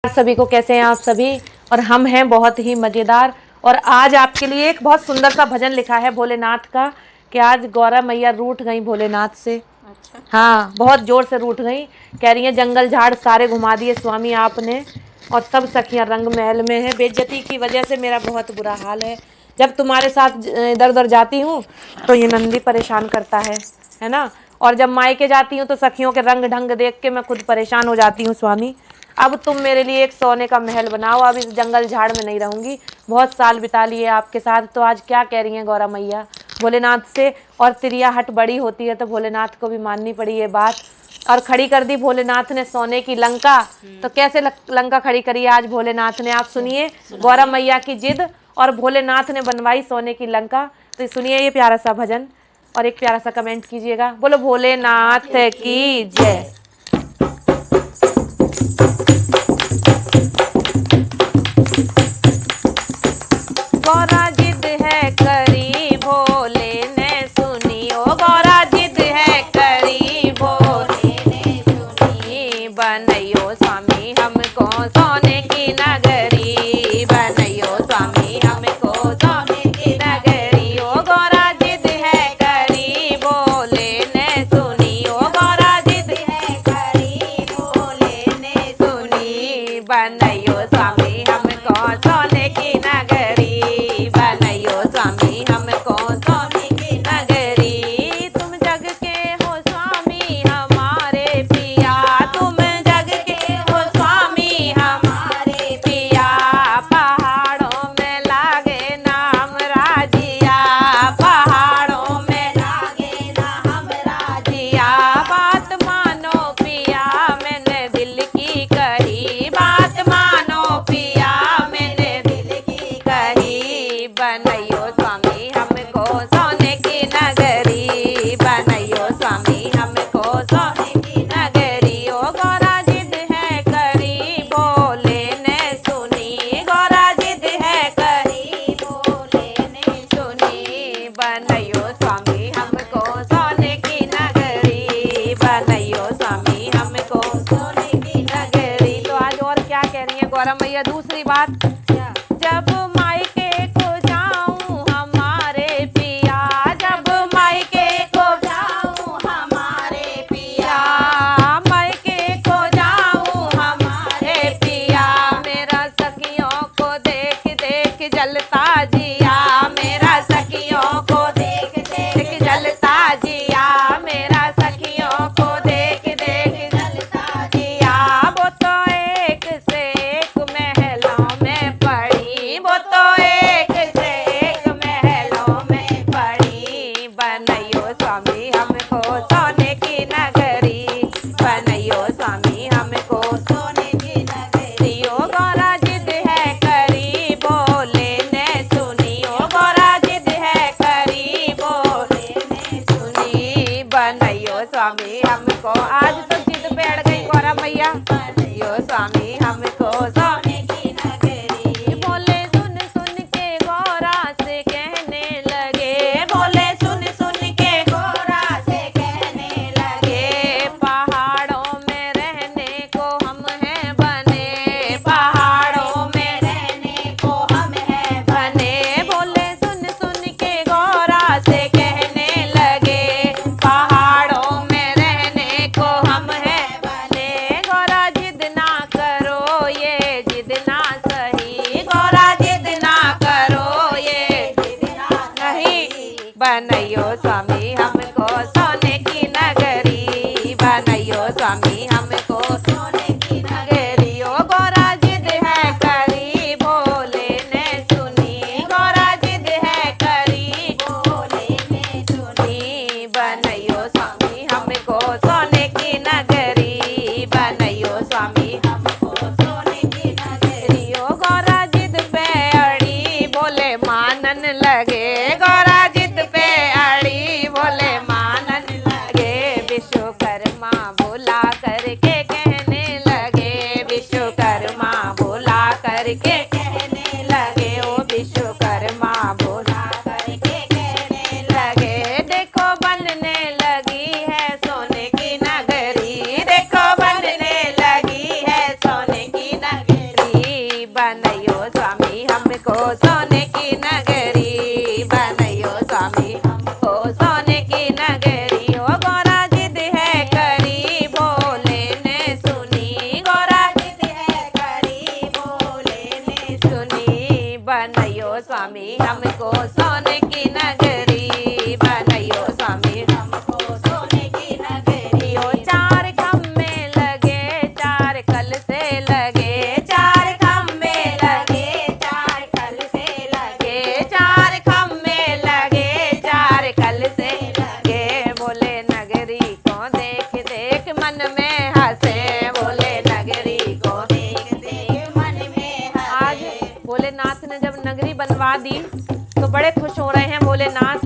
सभी को, कैसे हैं आप सभी। और हम हैं बहुत ही मज़ेदार। और आज आपके लिए एक बहुत सुंदर सा भजन लिखा है भोलेनाथ का कि आज गौरा मैया रूठ गई भोलेनाथ से। अच्छा। हाँ, बहुत जोर से रूठ गई। कह रही हैं जंगल झाड़ सारे घुमा दिए स्वामी आपने, और सब सखियां रंग महल में है। बेइज्जती की वजह से मेरा बहुत बुरा हाल है। जब तुम्हारे साथ इधर उधर जाती हूँ तो ये नंदी परेशान करता है ना। और जब मायके जाती हूँ तो सखियों के रंग ढंग देख के मैं खुद परेशान हो जाती हूँ स्वामी। अब तुम मेरे लिए एक सोने का महल बनाओ, अब इस जंगल झाड़ में नहीं रहूंगी। बहुत साल बिता लिए आपके साथ। तो आज क्या कह रही हैं गौरा मैया भोलेनाथ से। और तिरिया हट बड़ी होती है तो भोलेनाथ को भी माननी पड़ी ये बात। और खड़ी कर दी भोलेनाथ ने सोने की लंका। तो कैसे लंका खड़ी करी आज भोलेनाथ ने, आप सुनिए। गौरा मैया की जिद और भोलेनाथ ने बनवाई सोने की लंका। तो सुनिए ये प्यारा सा भजन और एक प्यारा सा कमेंट कीजिएगा। बोलो भोलेनाथ की जय। गौरा जिद है करी भोले ने सुनी, ओ गौरा जिद है करी भोले ने सुनी। बनैयो स्वामी हमको सोने की नगरी, बनैयो स्वामी हमको सोने की नगरी। ओ गौरा जिद है करी भोले ने सुनी, ओ गौरा जिद है करी भोले ने सुनी। बनैयो स्वामी हमको सोने की नगरी, बनैयो स्वामी हमको सोने की नगरी। तुम जग के हो स्वामी हमारे पिया, तुम जग के हो स्वामी हमारे पिया। पहाड़ों में लागे नाम राजिया, पहाड़ों में लागे नाम राजिया। बात मानो पिया मैंने दिल की कही, बात मानो पिया मैंने दिल की कही। बनैयो स्वामी हमको सोने की नगरी, बनैयो स्वामी हमको सोने की नगरी। ओ गौरा जिद है करी भोले ने सुनी, गौरा जिद है करी भोले ने सुनी। बनैयो स्वामी हमको सोने की नगरी, बनैयो स्वामी हमको सोने की नगरी। तो आज और क्या कह रही है गौरा मैया, दूसरी बात। जब मायके को जाऊं हमारे पिया, जब मायके को जाऊं हमारे पिया, मायके को जाऊं हमारे पिया। मेरा सखियों को देख देख जलता जिया, मेरा सखियों को देख देख जलता जिया, मेरा सखियों को देख देख जलता जिया। वो तो एक से एक महलों में पड़ी, वो तो एक से एक महलों में पड़ी। बनैयो स्वामी हमको सोने की नगरी, बनैयो स्वामी हमको सोने की नगरी। ओ गौरा जिद है करी भोले ने सुनी, ओ गौरा जिद है करी भोले ने सुनी। बनैयो स्वामी हमको, आज तो जिद बैठ गई गौरा मैया। बनैयो स्वामी हमको सोने की नगरी। बोले सुन सुन के गौरा से कहने लगे, बोले सुन सुन के गौरा से कहने लगे। पहाड़ों में रहने को हम हैं बने, पहाड़ों में रहने को हम हैं बने। बोले सुन सुन के गौरा से कहने लगे, पहाड़ों में रहने को हम हैं बने। गौरा जिद ना करो ये जिद ना सही, गौरा जिद ना करो ये जिद ना सही। बनैयो स्वामी हमको सोने की नगरी, बनैयो स्वामी हमको सोने की नगरी। ओ गौरा जिद है करी भोले ने सुनी, गौरा जिद है करी भोले ने सुनी। बनैयो स्वामी हमको सोने की नगरी, बनैयो स्वामी हमको सोने की नगरी। ओ गौरा जिद पे अड़ी भोले मानन लगे, गौरा जिद पे अड़ी भोले मानन लगे। विश्वकर्मा बुला करके कहने लगे, विश्वकर्मा बुला करके कहने लगे। ओ विश्वकर्मा बुला करके कहने लगे। देखो बनने लगी है सोने की नगरी, देखो बनने लगी है सोने की नगरी। स्वामी हमको सोने की नगरी, बनैयो स्वामी हमको सोने की नगरी। ओ चार खम्भे लगे, चार कल से लगे, चार खम्भे लगे, चार कल से लगे, चार खम्भे लगे, चार कल से लगे। बोले नगरी को देख देख मन में हंसे, बोले नगरी को देख देख मन में हंसे। आज भोलेनाथ ने जब नगरी बनवा दी तो बड़े खुश हो रहे हैं भोलेनाथ।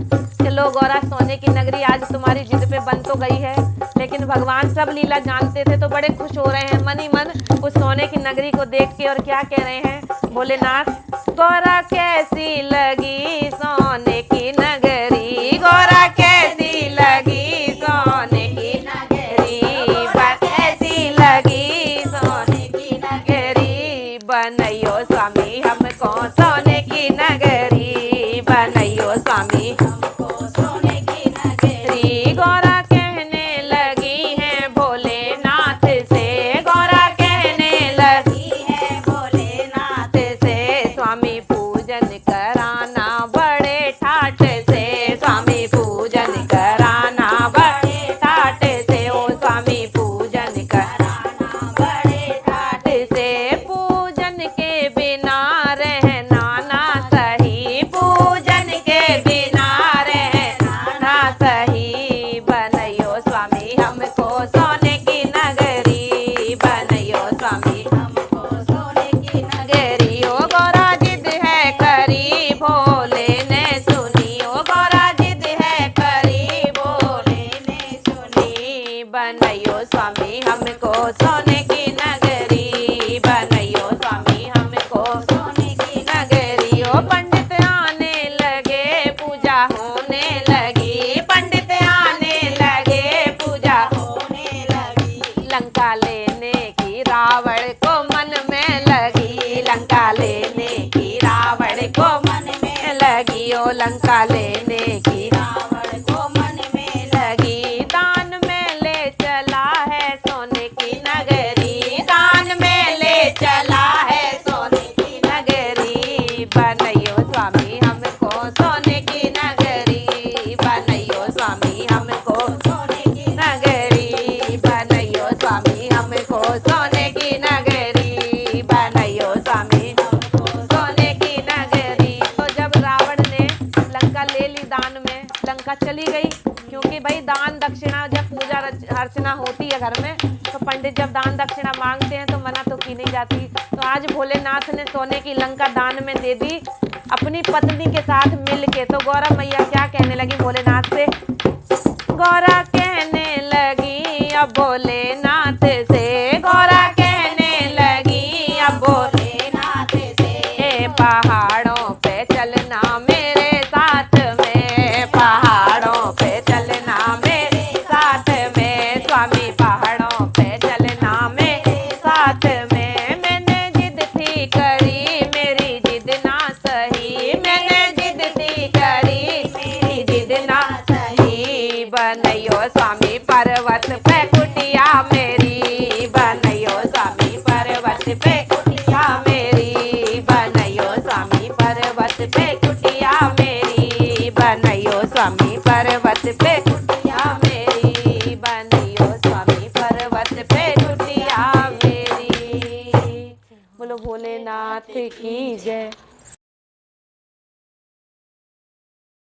चलो गौरा सोने की नगरी आज तुम्हारी जिद पे बन तो गई है, लेकिन भगवान सब लीला जानते थे तो बड़े खुश हो रहे हैं मन ही मन उस सोने की नगरी को देख के। और क्या कह रहे हैं भोलेनाथ, गौरा कैसी लगी सोने की नगरी, गौरा कैसी लगी सोने की नगरी, कैसी लगी सोने की नगरी, बनैयो स्वामी हमको सोने की नगरी, बनैयो स्वामी हमको सोने की नगरी। गौरा कहने लगी है भोलेनाथ से, गौरा कहने लगी है भोलेनाथ से, स्वामी पूजन कराना बड़े ठाठ से, स्वामी पूजन कराना बड़े ठाठ से, ओ स्वामी पूजन कराना बड़े ठाठ से। पूजन के बिना रहना ना सही, पूजन के बिना रहना ना सही, बनैयो स्वामी हमको सोने की नगरी, बनैयो स्वामी हमको सोने की नगरी। ओ गौरा जिद है करी भोले ने सुनी, ओ गौरा जिद है करी भोले ने सुनी, बनैयो स्वामी हमको सोने की नगरी, बनैयो स्वामी हमको सोने की नगरी। ओ पंडित आने लगे पूजा होने लगी, पंडित आने लगे पूजा होने लगी, लंका लेने की रावण को मन में लगी, लंका लेने की रावण को मन में लगी, ओ लंका लेने की रावण को मन में लगी। दान में ले चला है सोने की नगरी, दान में ले चला है सोने की नगरी, बनैयो स्वामी हमको सोने की नगरी, बनैयो स्वामी हमको सोने की नगरी, बनैयो स्वामी हमको सोने की नगरी, बनैयो स्वामी हमको सोने की नगरी। तो जब रावण ने लंका ले ली दान में, लंका चली गई, क्योंकि भाई दान दक्षिणा जब पूजा अर्चना होती है घर में तो पंडित जब दान दक्षिणा मांगते हैं तो मना तो की नहीं जाती। तो आज भोलेनाथ ने सोने की लंका दान में दे दी अपनी पत्नी के साथ मिल के। तो गौरा मैया क्या कहने लगी भोलेनाथ से, गौरा कहने लगी अब भोलेनाथ से, गौरा कहने लगी अब भोलेनाथ से, पहाड़ों पे चलना मेरे साथ में, पहाड़ों पे चलना मेरे साथ में, स्वामी पहाड़ों पे चलना मेरे साथ में। मैंने जिद थी करी मेरी जिद ना सही, मैंने जिद थी करी मेरी जिद ना सही, बनैयो स्वामी पर्वत पे कुटिया मेरी, बनैयो स्वामी पर्वत पे कुटिया मेरी, बनैयो स्वामी पर्वत पे कुटिया मेरी, बनैयो स्वामी पर्वत पे कुटिया मेरी, बनैयो स्वामी पर्वत पे कुटिया मेरी। बोलो भोलेनाथ की जय।